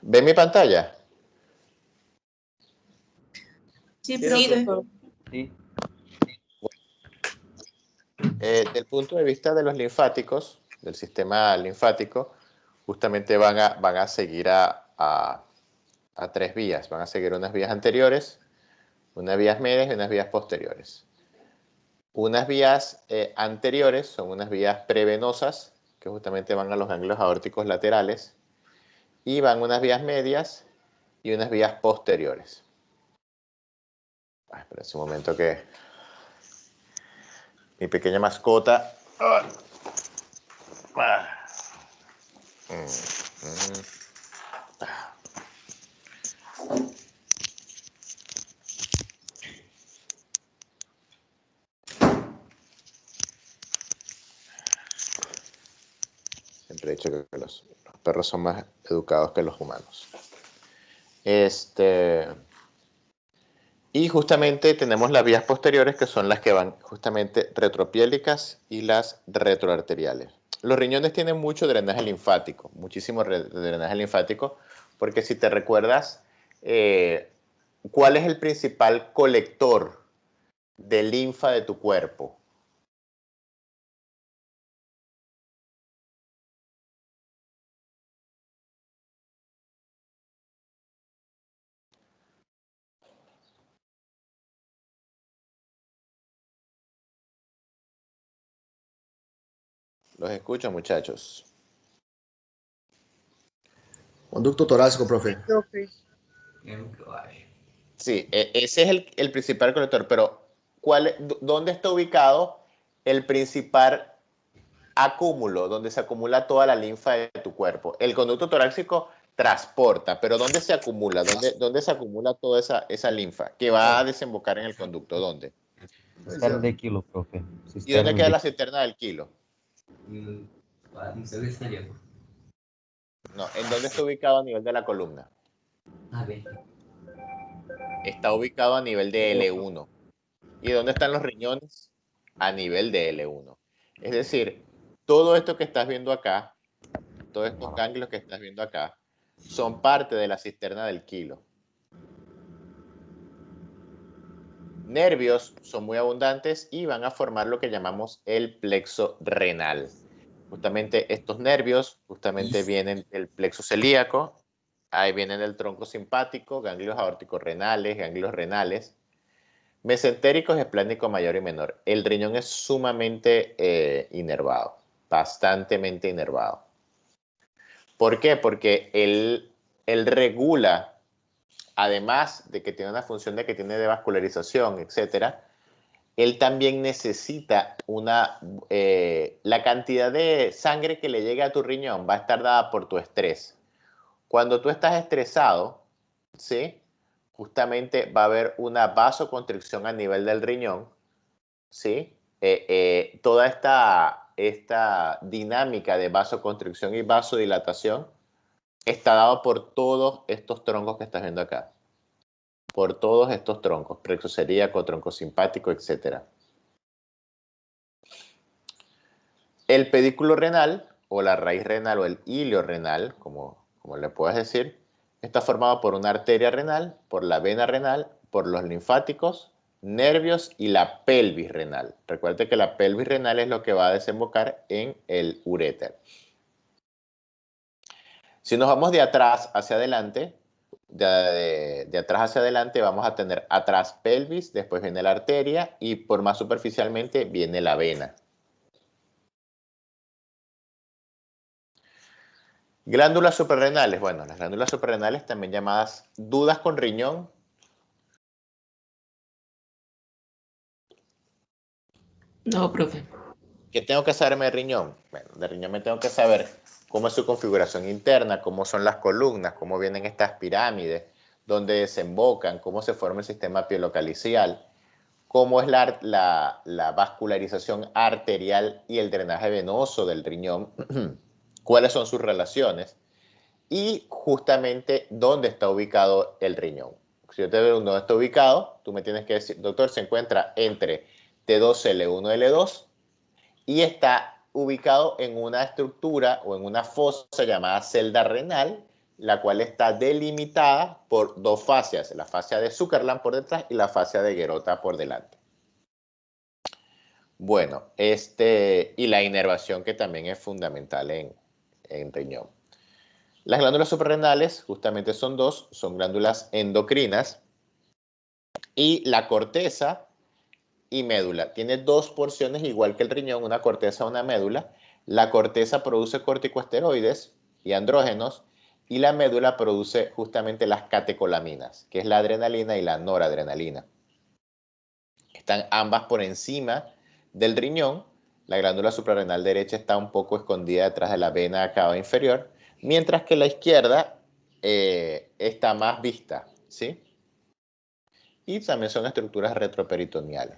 ¿Ven mi pantalla? Sí, Sí, profe. doctor. Sí. Desde el punto de vista de los linfáticos, del sistema linfático, justamente van a seguir a tres vías. Van a seguir unas vías anteriores, unas vías medias y unas vías posteriores. Unas vías anteriores son unas vías prevenosas, que justamente van a los ganglios aórticos laterales, y van unas vías medias y unas vías posteriores. Espera un momento que mi pequeña mascota... Siempre he dicho que los perros son más educados que los humanos. Y justamente tenemos las vías posteriores, que son las que van justamente retropiélicas y las retroarteriales. Los riñones tienen mucho drenaje linfático, muchísimo drenaje linfático, porque si te recuerdas, ¿cuál es el principal colector de linfa de tu cuerpo? Los escucho, muchachos. Conducto torácico, profe. Profe. Sí, ese es el principal colector, pero ¿dónde está ubicado el principal acúmulo, donde se acumula toda la linfa de tu cuerpo? El conducto torácico transporta, pero ¿dónde se acumula? ¿Dónde se acumula toda esa linfa que va a desembocar en el conducto? ¿Dónde? Cisterna de kilo, profe. ¿Y dónde queda la cisterna del kilo? No, ¿en dónde está ubicado a nivel de la columna? Está ubicado a nivel de L1. ¿Y dónde están los riñones? A nivel de L1. Es decir, todo esto que estás viendo acá, todos estos ganglios que estás viendo acá, son parte de la cisterna del kilo. Nervios son muy abundantes y van a formar lo que llamamos el plexo renal. Justamente estos nervios vienen del plexo celíaco, ahí vienen del tronco simpático, ganglios aórticos renales, ganglios renales, mesentéricos, esplénico mayor y menor. El riñón es sumamente inervado, bastantemente inervado. ¿Por qué? Porque él regula, además de que tiene una función de que tiene devascularización, etcétera, él también necesita la cantidad de sangre que le llegue a tu riñón va a estar dada por tu estrés. Cuando tú estás estresado, ¿sí? Justamente va a haber una vasoconstricción a nivel del riñón, ¿sí? Toda esta dinámica de vasoconstricción y vasodilatación está dado por todos estos troncos que estás viendo acá. Por todos estos troncos, plexo celíaco, tronco simpático, etc. El pedículo renal, o la raíz renal, o el hilio renal, como le puedes decir, está formado por una arteria renal, por la vena renal, por los linfáticos, nervios y la pelvis renal. Recuerde que la pelvis renal es lo que va a desembocar en el uréter. Si nos vamos de atrás hacia adelante, de atrás hacia adelante vamos a tener atrás pelvis, después viene la arteria y por más superficialmente viene la vena. Glándulas suprarrenales. Bueno, las glándulas suprarrenales, también llamadas dudas con riñón. No, profe. ¿Qué tengo que saberme de riñón? Bueno, de riñón me tengo que saber cómo es su configuración interna, cómo son las columnas, cómo vienen estas pirámides, dónde desembocan, cómo se forma el sistema pielocalicial, cómo es la vascularización arterial y el drenaje venoso del riñón, cuáles son sus relaciones y justamente dónde está ubicado el riñón. Si yo te veo dónde está ubicado, tú me tienes que decir, doctor, se encuentra entre T2, L1, L2 y está ubicado en una estructura o en una fosa llamada celda renal la cual está delimitada por dos fascias, la fascia de Sutherland por detrás y la fascia de Gerota por delante. Bueno, y la inervación que también es fundamental en riñón. Las glándulas suprarrenales justamente son dos, son glándulas endocrinas y la corteza y médula. Tiene dos porciones igual que el riñón, una corteza y una médula. La corteza produce corticosteroides y andrógenos y la médula produce justamente las catecolaminas, que es la adrenalina y la noradrenalina. Están ambas por encima del riñón. La glándula suprarrenal derecha está un poco escondida detrás de la vena cava inferior, mientras que la izquierda está más vista, ¿sí? Y también son estructuras retroperitoneales.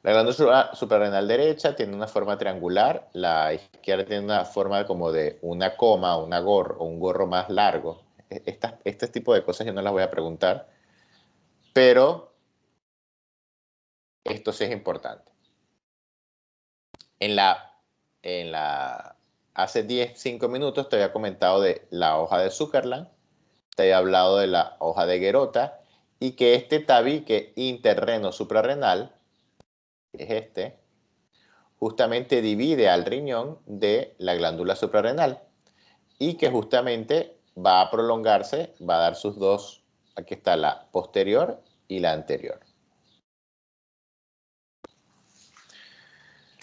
La glándula suprarrenal derecha tiene una forma triangular, la izquierda tiene una forma como de una coma, o un gorro más largo. Este tipo de cosas yo no las voy a preguntar, pero esto sí es importante. Hace 5 minutos te había comentado de la hoja de Sutherland, te había hablado de la hoja de Gerota y que este tabique interreno suprarrenal, que es este, justamente divide al riñón de la glándula suprarrenal y que justamente va a prolongarse, va a dar sus dos, aquí está la posterior y la anterior.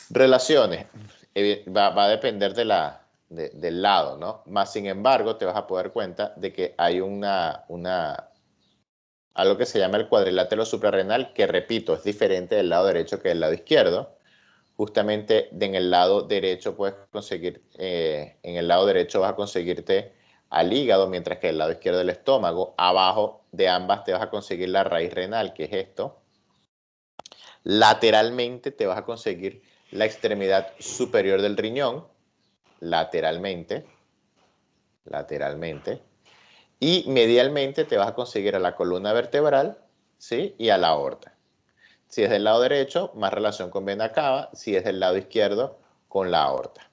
Relaciones, va a depender del lado, ¿no? Más sin embargo, te vas a poder dar cuenta de que hay algo que se llama el cuadrilátero suprarrenal, que repito, es diferente del lado derecho que del lado izquierdo. Justamente en el lado derecho puedes conseguir, en el lado derecho vas a conseguirte al hígado, mientras que el lado izquierdo del estómago. Abajo de ambas te vas a conseguir la raíz renal, que es esto. Lateralmente te vas a conseguir la extremidad superior del riñón, lateralmente, y medialmente te vas a conseguir a la columna vertebral, ¿sí? Y a la aorta. Si es del lado derecho, más relación con vena cava, si es del lado izquierdo, con la aorta.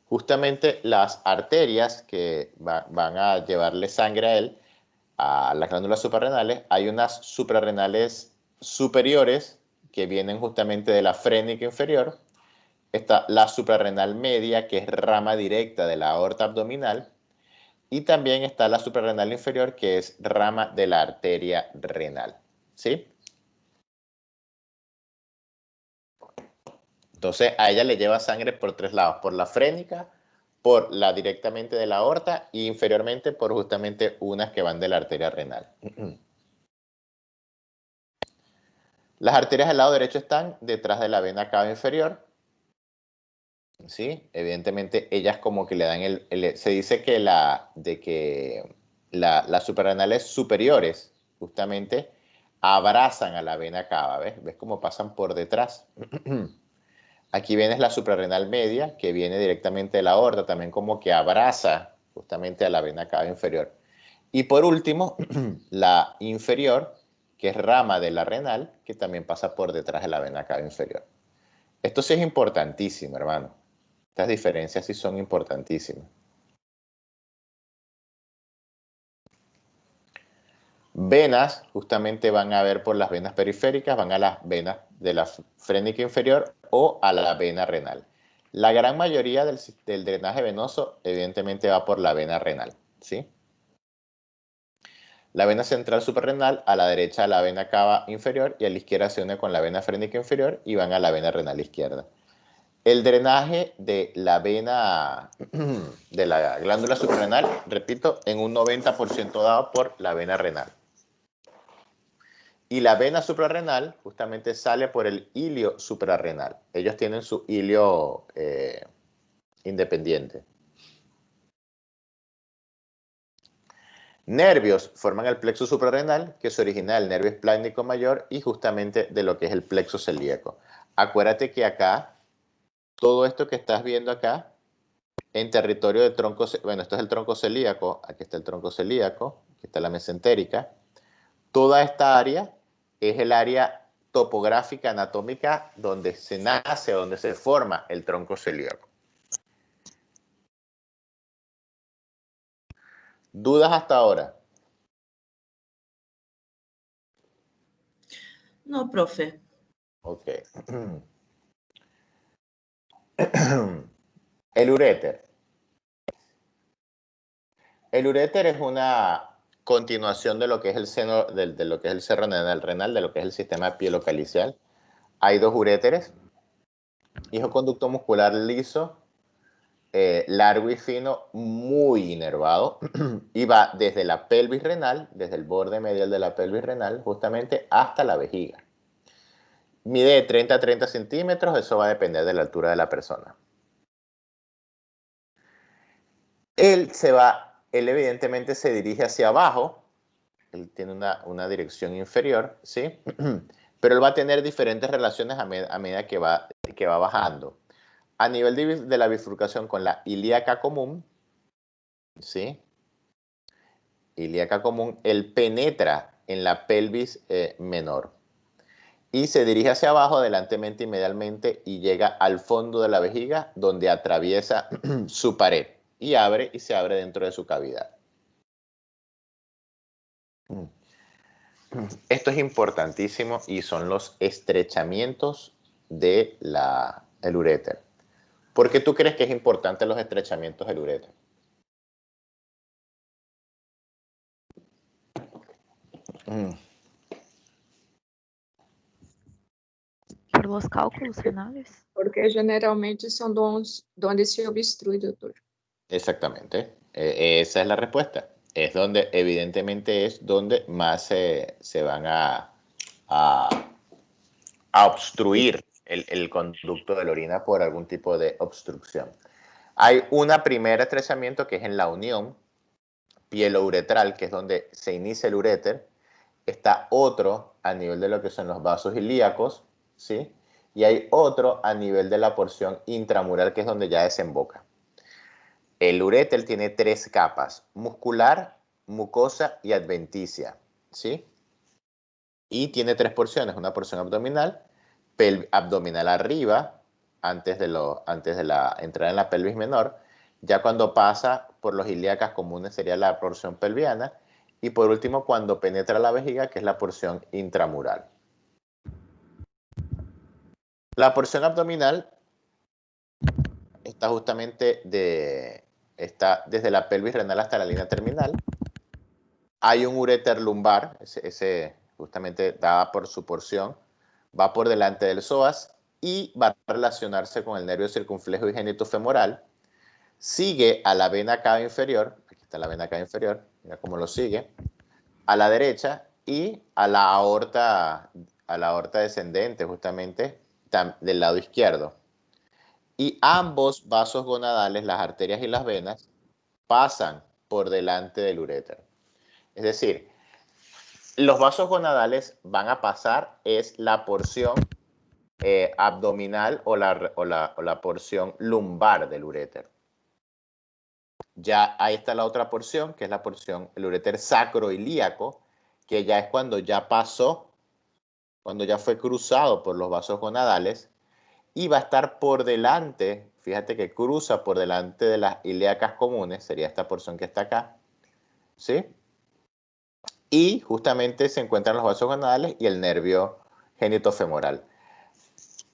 Justamente las arterias que van a llevarle sangre a él, a las glándulas suprarrenales, hay unas suprarrenales superiores que vienen justamente de la frénica inferior. Está la suprarrenal media, que es rama directa de la aorta abdominal, y también está la suprarrenal inferior, que es rama de la arteria renal, ¿sí? Entonces a ella le lleva sangre por 3 lados, por la frénica, por la directamente de la aorta y inferiormente por justamente unas que van de la arteria renal. Las arterias del lado derecho están detrás de la vena cava inferior, ¿sí? Evidentemente ellas como que le dan se dice que las suprarrenales superiores justamente abrazan a la vena cava, ¿ves? ¿Ves cómo pasan por detrás? Aquí viene la suprarrenal media, que viene directamente de la aorta, también como que abraza justamente a la vena cava inferior. Y por último, la inferior, que es rama de la renal, que también pasa por detrás de la vena cava inferior. Esto sí es importantísimo, hermano. Estas diferencias sí son importantísimas. Venas, justamente van a ver por las venas periféricas, van a las venas de la frénica inferior o a la vena renal. La gran mayoría del drenaje venoso evidentemente va por la vena renal, ¿sí? La vena central suprarrenal, a la derecha a la vena cava inferior y a la izquierda se une con la vena frénica inferior y van a la vena renal izquierda. El drenaje de la vena, de la glándula suprarrenal, repito, en un 90% dado por la vena renal. Y la vena suprarrenal justamente sale por el ilio suprarrenal. Ellos tienen su ilio independiente. Nervios forman el plexo suprarrenal, que se origina del nervio esplénico mayor y justamente de lo que es el plexo celíaco. Acuérdate que acá, todo esto que estás viendo acá, en territorio de tronco, bueno, esto es el tronco celíaco, aquí está el tronco celíaco, aquí está la mesentérica. Toda esta área es el área topográfica anatómica donde se nace, donde se forma el tronco celíaco. ¿Dudas hasta ahora? No, profe. Ok. El uréter. El uréter es una continuación de lo que es el seno, de lo que es el cerro renal, de lo que es el sistema pielocalicial. Hay dos uréteres. Y es un conducto muscular liso, largo y fino, muy inervado, y va desde la pelvis renal, desde el borde medial de la pelvis renal, justamente hasta la vejiga. Mide de 30 a 30 centímetros, eso va a depender de la altura de la persona. Él evidentemente se dirige hacia abajo, él tiene una dirección inferior, ¿sí? Pero él va a tener diferentes relaciones a medida que va bajando. A nivel de la bifurcación con la ilíaca común, ¿sí? Ilíaca común, él penetra en la pelvis menor y se dirige hacia abajo, adelantemente y medialmente, y llega al fondo de la vejiga, donde atraviesa su pared y se abre dentro de su cavidad. Esto es importantísimo y son los estrechamientos del uréter. ¿Por qué tú crees que es importante los estrechamientos del uréter? Por los cálculos renales. Porque generalmente são donde se obstrui, doutor. Exactamente. Esa es la respuesta. Es donde, evidentemente, es donde más se van a obstruir el conducto de la orina por algún tipo de obstrucción. Hay un primer estrechamiento que es en la unión pielouretral, que es donde se inicia el uréter. Está otro a nivel de lo que son los vasos ilíacos, ¿sí? Y hay otro a nivel de la porción intramural, que es donde ya desemboca. El uréter tiene 3 capas: muscular, mucosa y adventicia, ¿sí? Y tiene 3 porciones: una porción abdominal, abdominal arriba, antes de la entrada en la pelvis menor. Ya cuando pasa por los ilíacas comunes sería la porción pelviana. Y por último, cuando penetra la vejiga, que es la porción intramural. La porción abdominal está justamente está desde la pelvis renal hasta la línea terminal. Hay un uréter lumbar, ese justamente dada por su porción, va por delante del psoas y va a relacionarse con el nervio circunflejo y genitofemoral. Sigue a la vena cava inferior, aquí está la vena cava inferior, mira cómo lo sigue, a la derecha, y a la aorta descendente, justamente del lado izquierdo. Y ambos vasos gonadales, las arterias y las venas, pasan por delante del uréter. Es decir, los vasos gonadales van a pasar es la porción abdominal o la porción lumbar del uréter. Ya ahí está la otra porción, que es la porción, el uréter sacroilíaco, que ya es cuando ya pasó, cuando ya fue cruzado por los vasos gonadales, y va a estar por delante, fíjate que cruza por delante de las ilíacas comunes, sería esta porción que está acá, ¿sí? Y justamente se encuentran los vasos gonadales y el nervio genitofemoral.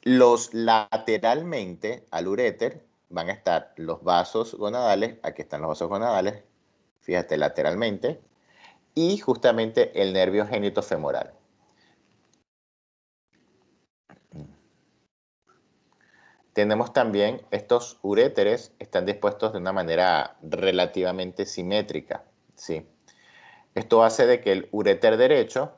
Los lateralmente al uréter van a estar los vasos gonadales, aquí están los vasos gonadales, fíjate, lateralmente, y justamente el nervio genitofemoral. Tenemos también estos uréteres, están dispuestos de una manera relativamente simétrica, ¿sí? Esto hace de que el uréter derecho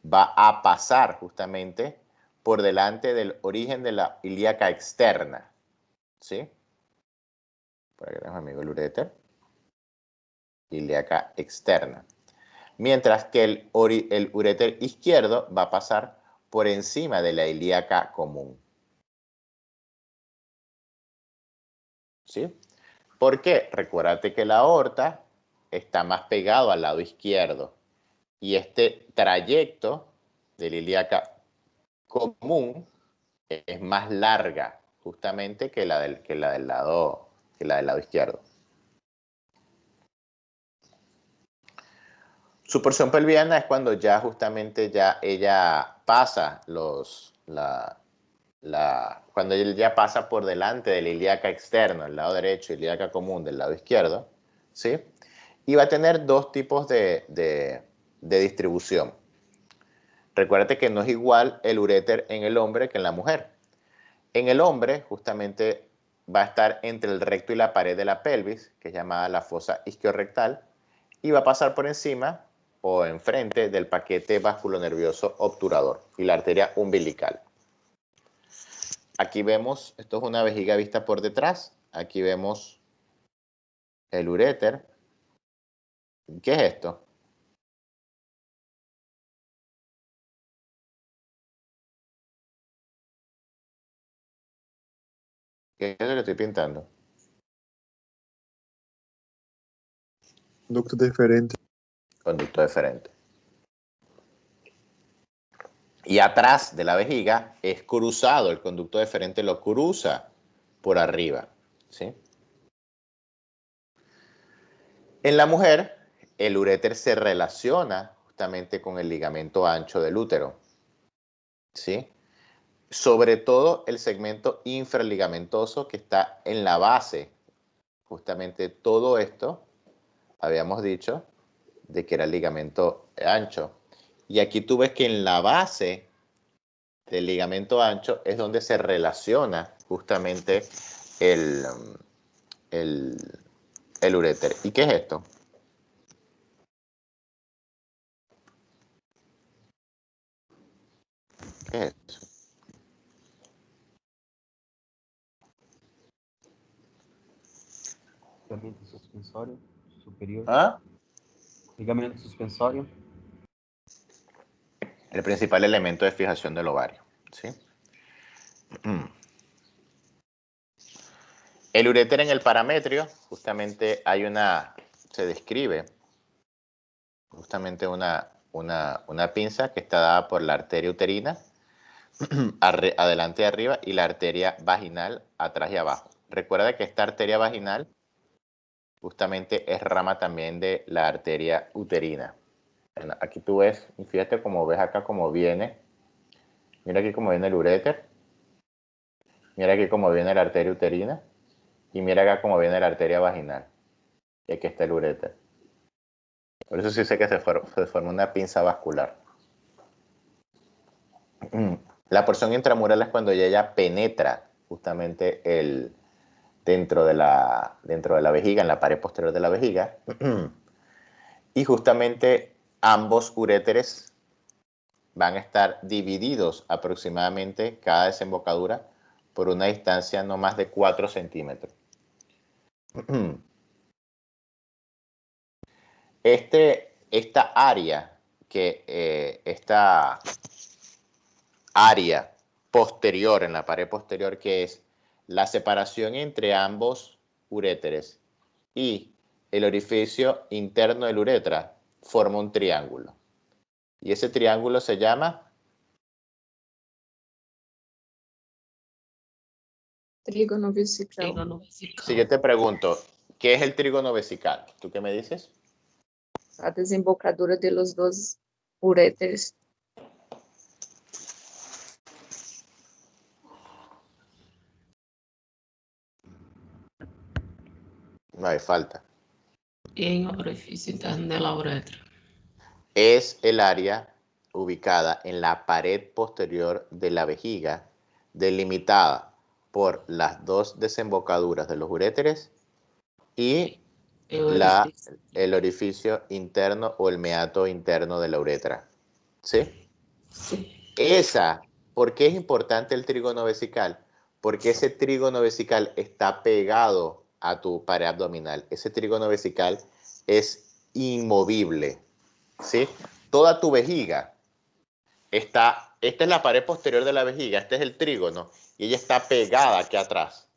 va a pasar justamente por delante del origen de la ilíaca externa, ¿sí? Por aquí tenemos, amigo, el uréter, ilíaca externa. Mientras que el uréter izquierdo va a pasar por encima de la ilíaca común. ¿Sí? ¿Por qué? Recuérdate que la aorta está más pegado al lado izquierdo Y este trayecto del ilíaca común es más larga justamente que la del lado izquierdo. Su porción pelviana es cuando ya justamente ya ella pasa cuando él ya pasa por delante del ilíaca externo, el lado derecho, ilíaca común del lado izquierdo, ¿sí? Y va a tener dos tipos de distribución. Recuérdate que no es igual el uréter en el hombre que en la mujer. En el hombre, justamente, va a estar entre el recto y la pared de la pelvis, que es llamada la fosa isquiorrectal, y va a pasar por encima o enfrente del paquete vasculonervioso obturador y la arteria umbilical. Aquí vemos, esto es una vejiga vista por detrás, aquí vemos el uréter. ¿Qué es esto? ¿Qué es lo que estoy pintando? Conducto deferente. Conducto deferente. Y atrás de la vejiga es cruzado, el conducto deferente lo cruza por arriba, ¿sí? En la mujer, el uréter se relaciona justamente con el ligamento ancho del útero, ¿sí? Sobre todo el segmento infraligamentoso que está en la base. Justamente todo esto, habíamos dicho, de que era el ligamento ancho. Y aquí tú ves que en la base del ligamento ancho es donde se relaciona justamente el uréter. ¿Y qué es esto? ¿Qué es eso? Ligamento suspensório superior. ¿Ah? Ligamento suspensório. El principal elemento de fijación del ovario, ¿sí? El uréter en el parametrio, justamente se describe justamente una pinza que está dada por la arteria uterina, adelante y arriba, y la arteria vaginal atrás y abajo. Recuerda que esta arteria vaginal justamente es rama también de la arteria uterina. Bueno, aquí tú ves, fíjate cómo ves acá cómo viene. Mira aquí cómo viene el uréter. Mira aquí cómo viene la arteria uterina. Y mira acá cómo viene la arteria vaginal. Y aquí está el uréter. Por eso sí sé que se forma una pinza vascular. La porción intramural es cuando ella penetra justamente dentro de la vejiga, en la pared posterior de la vejiga. Y justamente ambos uréteres van a estar divididos aproximadamente cada desembocadura por una distancia no más de 4 centímetros. Esta área posterior, en la pared posterior, que es la separación entre ambos uréteres y el orificio interno del uretra, forma un triángulo. Y ese triángulo se llama Trígono vesical. Trígono vesical. Si yo te pregunto, ¿qué es el trígono vesical? ¿Tú qué me dices? A desembocadura de los dos uréteres. No hay falta. En orificio interno de la uretra. Es el área ubicada en la pared posterior de la vejiga, delimitada por las dos desembocaduras de los uréteres y el orificio interno o el meato interno de la uretra. ¿Sí? Sí. ¿Por qué es importante el trígono vesical? Porque ese trígono vesical está pegado a tu pared abdominal. Ese trígono vesical es inmovible, ¿sí? Toda tu vejiga esta es la pared posterior de la vejiga, este es el trígono, y ella está pegada aquí atrás,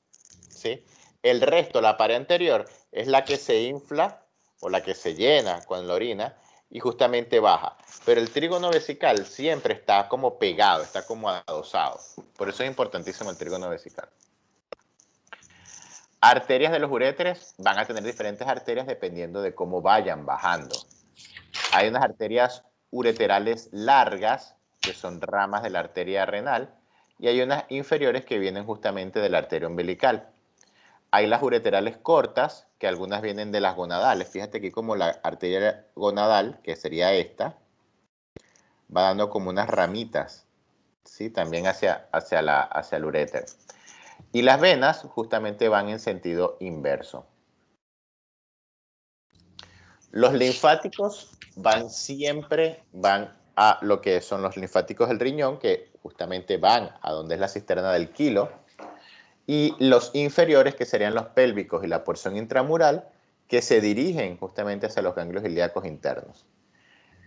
¿sí? El resto, la pared anterior, es la que se infla o la que se llena con la orina, y justamente baja. Pero el trígono vesical siempre está como pegado, está como adosado. Por eso es importantísimo el trígono vesical. Arterias de los uréteres van a tener diferentes arterias dependiendo de cómo vayan bajando. Hay unas arterias ureterales largas, que son ramas de la arteria renal, y hay unas inferiores que vienen justamente de la arteria umbilical. Hay las ureterales cortas, que algunas vienen de las gonadales. Fíjate aquí como la arteria gonadal, que sería esta, va dando como unas ramitas, ¿sí? También hacia el uréter. Y las venas justamente van en sentido inverso. Los linfáticos siempre van a lo que son los linfáticos del riñón, que justamente van a donde es la cisterna del quilo, y los inferiores, que serían los pélvicos y la porción intramural, que se dirigen justamente hacia los ganglios ilíacos internos.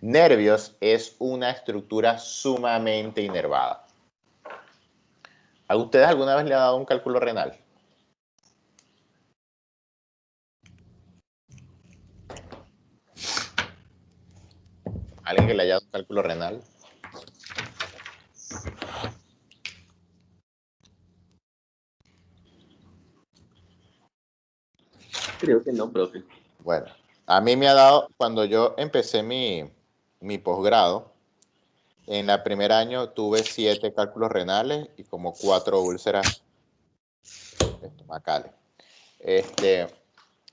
Nervios es una estructura sumamente inervada. ¿A ustedes alguna vez le ha dado un cálculo renal? ¿Alguien que le haya dado un cálculo renal? Creo que no, profe. Bueno, a mí me ha dado, cuando yo empecé mi posgrado, en el primer año tuve 7 cálculos renales y como 4 úlceras estomacales.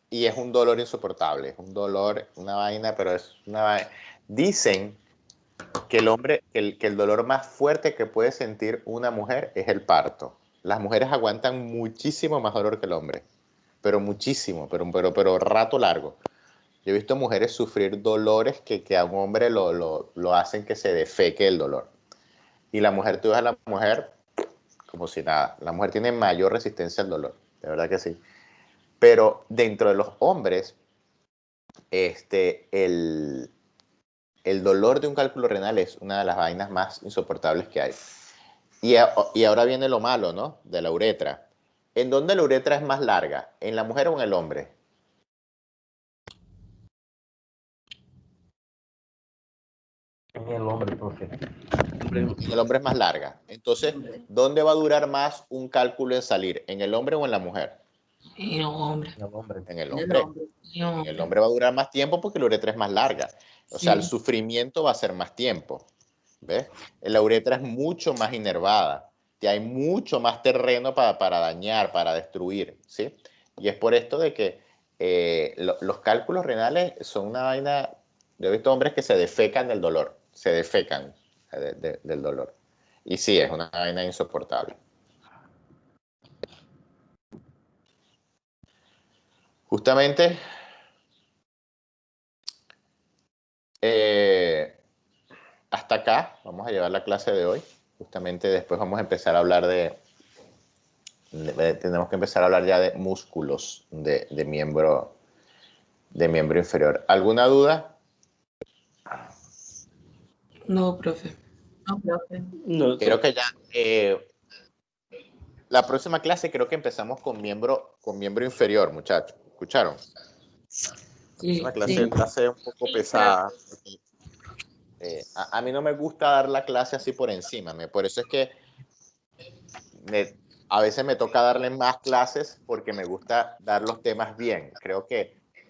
Y es un dolor insoportable, es un dolor, una vaina, pero es una vaina. Dicen que el dolor más fuerte que puede sentir una mujer es el parto. Las mujeres aguantan muchísimo más dolor que el hombre, pero muchísimo, pero rato largo. Yo he visto mujeres sufrir dolores que a un hombre lo hacen que se defeque el dolor. Y la mujer, tú ves a la mujer como si nada. La mujer tiene mayor resistencia al dolor, de verdad que sí. Pero dentro de los hombres, el dolor de un cálculo renal es una de las vainas más insoportables que hay. Y ahora viene lo malo, ¿no? De la uretra. ¿En dónde la uretra es más larga? ¿En la mujer o en el hombre? En el hombre, profe. En el hombre es más larga. Entonces, ¿dónde va a durar más un cálculo en salir? ¿En el hombre o en la mujer? En el hombre. En el hombre. En el hombre. En el En el hombre va a durar más tiempo porque la uretra es más larga. O sea, el Sí. sufrimiento va a ser más tiempo. ¿Ves? La uretra es mucho más inervada. Y hay mucho más terreno para dañar, para destruir. ¿Sí? Y es por esto de que los cálculos renales son una vaina. Yo he visto hombres que se defecan del dolor. Se defecan del dolor. Y sí, es una vaina insoportable. Justamente, hasta acá vamos a llevar la clase de hoy. Justamente después vamos a empezar a hablar tenemos que empezar a hablar ya de músculos de miembro inferior. ¿Alguna duda? No, profe. No, Creo que ya la próxima clase creo que empezamos con miembro inferior, muchachos. ¿Escucharon? Sí. Una clase va a ser un poco pesada. A mí no me gusta dar la clase así por encima. Por eso es que a veces me toca darle más clases porque me gusta dar los temas bien.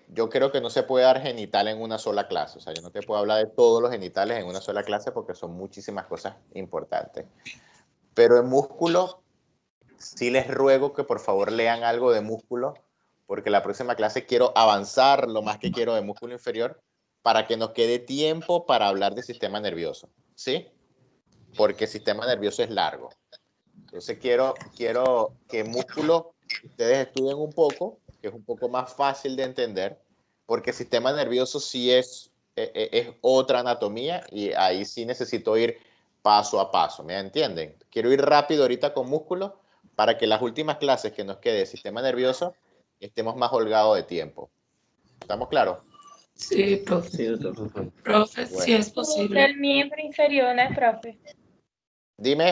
Yo creo que no se puede dar genital en una sola clase. O sea, yo no te puedo hablar de todos los genitales en una sola clase porque son muchísimas cosas importantes. Pero en músculo, sí les ruego que por favor lean algo de músculo, porque la próxima clase quiero avanzar lo más que quiero de músculo inferior para que nos quede tiempo para hablar de sistema nervioso, ¿sí? Porque el sistema nervioso es largo. Entonces quiero que músculo ustedes estudien un poco, que es un poco más fácil de entender, porque el sistema nervioso sí es otra anatomía y ahí sí necesito ir paso a paso, ¿me entienden? Quiero ir rápido ahorita con músculo para que las últimas clases que nos quede de sistema nervioso estemos más holgados de tiempo. ¿Estamos claros? Sí, profe. sí, doctor. Profe, Bueno. si es posible. El miembro inferior, né, profe? Dime.